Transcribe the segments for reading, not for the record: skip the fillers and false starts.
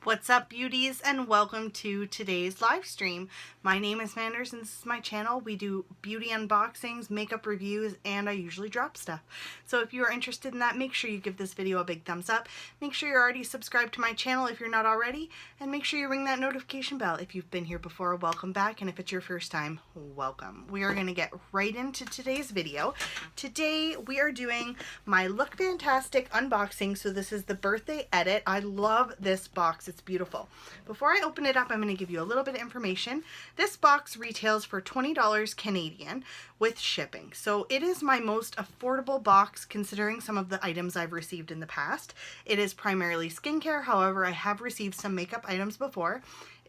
What's up, beauties, and welcome to today's live stream. My name is Manders and this is my channel. We do beauty unboxings, makeup reviews, and I usually drop stuff. So if you are interested in that, make sure you give this video a big thumbs up. Make sure you're already subscribed to my channel if you're not already, and make sure you ring that notification bell. If you've been here before, welcome back, and if it's your first time, welcome. We are going to get right into today's video. Today we are doing my Look Fantastic unboxing. So this is the birthday edit. I love this box. It's beautiful. Before I open it up, I'm going to give you a little bit of information. This box retails for $20 Canadian with shipping. So it is my most affordable box considering some of the items I've received in the past. It is primarily skincare. However, I have received some makeup items before.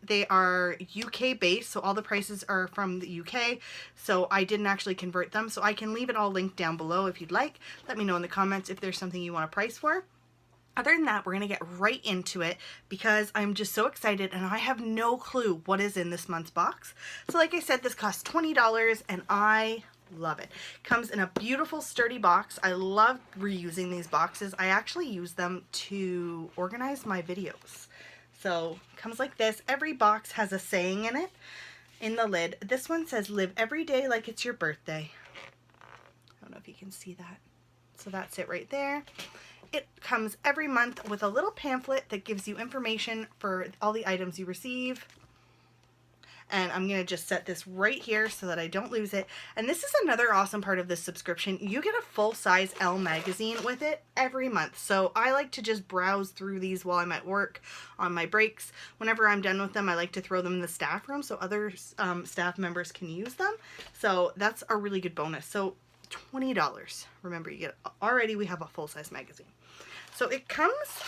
They are UK based, so all the prices are from the UK, so I didn't actually convert them. So I can leave it all linked down below if you'd like. Let me know in the comments if there's something you want a price for. Other than that, we're going to get right into it because I'm just so excited and I have no clue what is in this month's box. So like I said, this costs $20 and I love it. Comes in a beautiful sturdy box. I love reusing these boxes. I actually use them to organize my videos. So comes like this. Every box has a saying in it in the lid. This one says, "Live every day like it's your birthday." I don't know if you can see that. So that's it right there. It comes every month with a little pamphlet that gives you information for all the items you receive. And I'm going to just set this right here so that I don't lose it. And this is another awesome part of this subscription. You get a full-size Elle magazine with it every month. So I like to just browse through these while I'm at work on my breaks. Whenever I'm done with them, I like to throw them in the staff room so other staff members can use them. So that's a really good bonus. So $20. Remember, you get already we have a full-size magazine. So it comes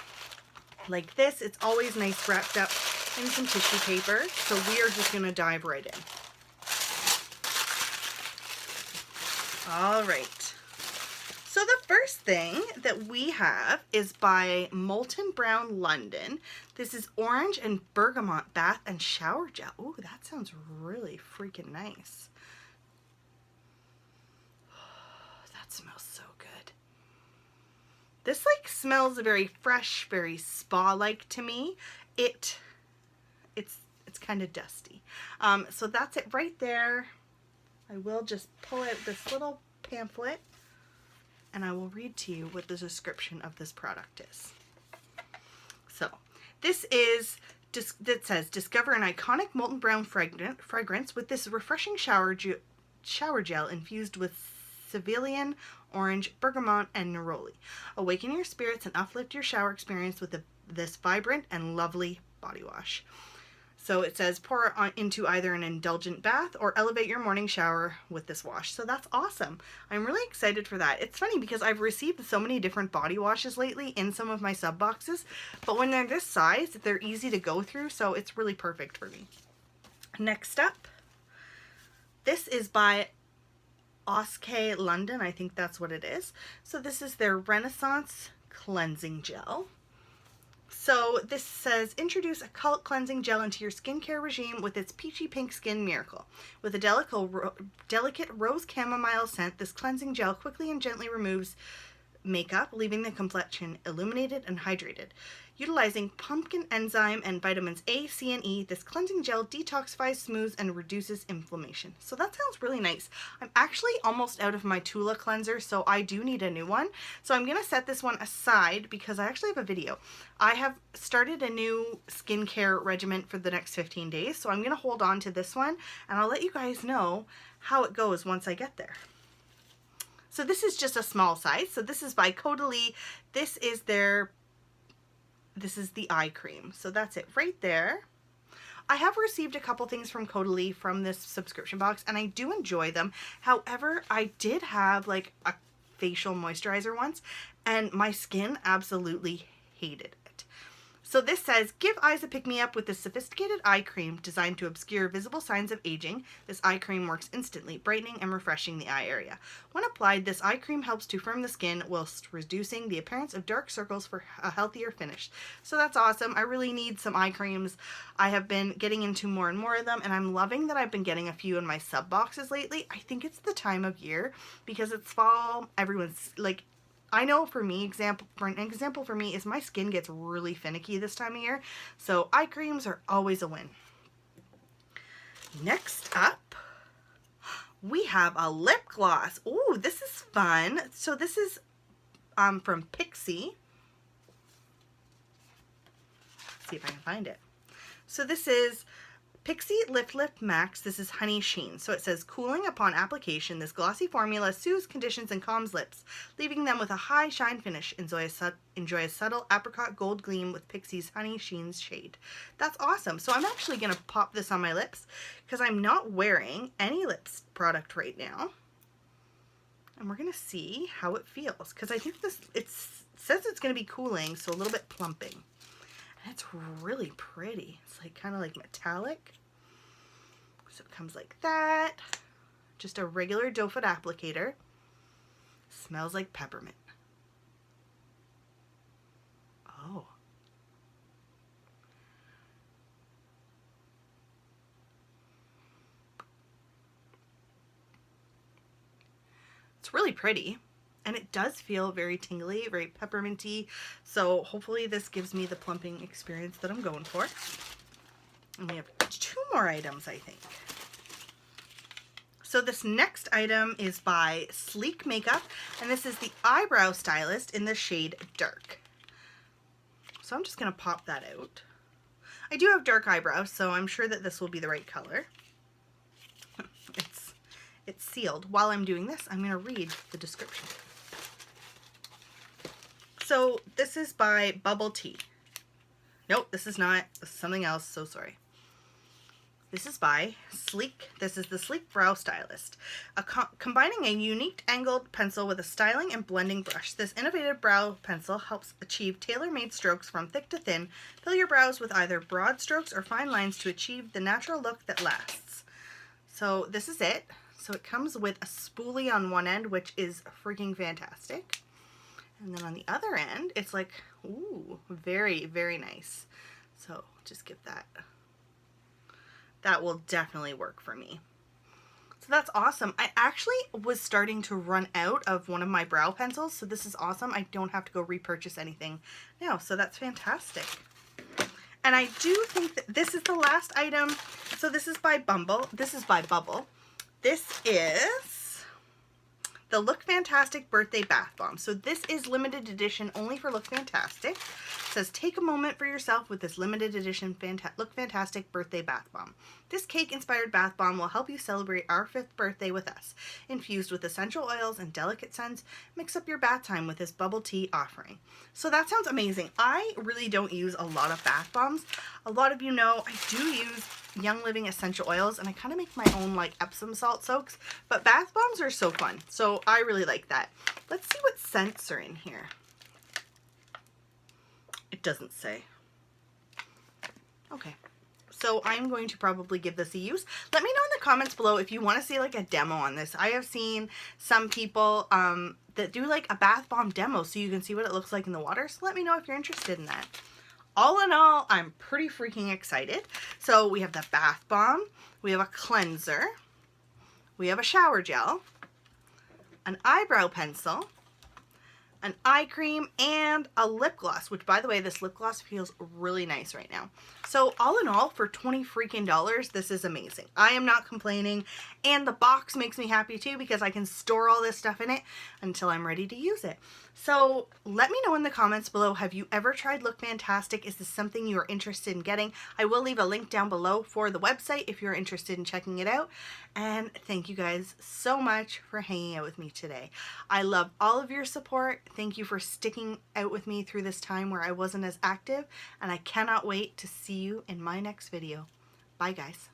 like this. It's always nice wrapped up in some tissue paper. So we are just going to dive right in. All right. So the first thing that we have is by Molten Brown London. This is orange and bergamot bath and shower gel. Ooh, that sounds really freaking nice. That smells so good. This like smells very fresh, very spa-like to me. It's kind of dusty. So that's it right there. I will just pull out this little pamphlet and I will read to you what the description of this product is. So this is that says, discover an iconic molten brown fragrance with this refreshing shower gel infused with cerulean, orange, bergamot, and neroli. Awaken your spirits and uplift your shower experience with this vibrant and lovely body wash. So it says pour into either an indulgent bath or elevate your morning shower with this wash. So that's awesome. I'm really excited for that. It's funny because I've received so many different body washes lately in some of my sub boxes, but when they're this size, they're easy to go through, so it's really perfect for me. Next up, this is by Oskay London, I think that's what it is. So this is their Renaissance Cleansing Gel. So this says, introduce a cult cleansing gel into your skincare regime with its peachy pink skin miracle. With a delicate rose chamomile scent, this cleansing gel quickly and gently removes makeup, leaving the complexion illuminated and hydrated. Utilizing pumpkin enzyme and vitamins A, C, and E, this cleansing gel detoxifies, smooths, and reduces inflammation. So that sounds really nice. I'm actually almost out of my Tula cleanser, so I do need a new one. So I'm going to set this one aside because I actually have a video. I have started a new skincare regimen for the next 15 days, so I'm going to hold on to this one, and I'll let you guys know how it goes once I get there. So this is just a small size. So this is by Caudalie. This is the eye cream. So that's it right there. I have received a couple things from Caudalie from this subscription box and I do enjoy them. However, I did have like a facial moisturizer once and my skin absolutely hated it. So this says, give eyes a pick-me-up with this sophisticated eye cream designed to obscure visible signs of aging. This eye cream works instantly, brightening and refreshing the eye area. When applied, this eye cream helps to firm the skin whilst reducing the appearance of dark circles for a healthier finish. So that's awesome. I really need some eye creams. I have been getting into more and more of them, and I'm loving that I've been getting a few in my sub boxes lately. I think it's the time of year because it's fall. Everyone's like, I know for me, an example for me is my skin gets really finicky this time of year, so eye creams are always a win. Next up, we have a lip gloss. Ooh, this is fun. So this is from Pixi. Let's see if I can find it. So this is Pixi Lip Lift Max. This is Honey Sheen. So it says, cooling upon application, this glossy formula soothes, conditions, and calms lips, leaving them with a high shine finish. Enjoy a subtle apricot gold gleam with Pixi's Honey Sheen shade. That's awesome. So I'm actually going to pop this on my lips because I'm not wearing any lips product right now. And we're going to see how it feels because I think this, it says it's going to be cooling, so a little bit plumping. And it's really pretty. It's like kind of like metallic. So it comes like that. Just a regular doe foot applicator. Smells like peppermint. Oh. It's really pretty. And it does feel very tingly, very pepperminty. So hopefully this gives me the plumping experience that I'm going for. And we have 2 more items, I think. So this next item is by Sleek Makeup, and this is the Eyebrow Stylist in the shade Dark. So I'm just going to pop that out. I do have dark eyebrows, so I'm sure that this will be the right color. It's sealed. While I'm doing this, I'm going to read the description. So this is by Bubble Tea. Nope, this is not. This is something else, so sorry. This is by Sleek. This is the Sleek Brow Stylist. Combining a unique angled pencil with a styling and blending brush, this innovative brow pencil helps achieve tailor-made strokes from thick to thin. Fill your brows with either broad strokes or fine lines to achieve the natural look that lasts. So this is it. So it comes with a spoolie on one end, which is freaking fantastic. And then on the other end, it's like, ooh, very, very nice. So just give that. That will definitely work for me. So that's awesome. I actually was starting to run out of one of my brow pencils, so this is awesome. I don't have to go repurchase anything now, so that's fantastic. And I do think that this is the last item. So this is by Bumble. This is by Bubble. This is the Look Fantastic Birthday Bath Bomb. So this is limited edition only for Look Fantastic. It says, take a moment for yourself with this limited edition Look Fantastic Birthday Bath Bomb. This cake-inspired bath bomb will help you celebrate our 5th birthday with us. Infused with essential oils and delicate scents, mix up your bath time with this bubble tea offering. So that sounds amazing. I really don't use a lot of bath bombs. A lot of you know I do use Young Living essential oils, and I kind of make my own like Epsom salt soaks, but bath bombs are so fun. So I really like that. Let's see what scents are in here. It doesn't say. Okay. So I'm going to probably give this a use. Let me know in the comments below if you want to see like a demo on this. I have seen some people that do like a bath bomb demo so you can see what it looks like in the water. So let me know if you're interested in that. All in all, I'm pretty freaking excited. So we have the bath bomb, we have a cleanser, we have a shower gel, an eyebrow pencil, an eye cream, and a lip gloss, which by the way, this lip gloss feels really nice right now. So all in all, for $20 freaking, this is amazing. I am not complaining, and the box makes me happy too because I can store all this stuff in it until I'm ready to use it. So let me know in the comments below, have you ever tried Look Fantastic? Is this something you are interested in getting? I will leave a link down below for the website if you're interested in checking it out. And thank you guys so much for hanging out with me today. I love all of your support. Thank you for sticking out with me through this time where I wasn't as active, and I cannot wait to see you in my next video. Bye guys.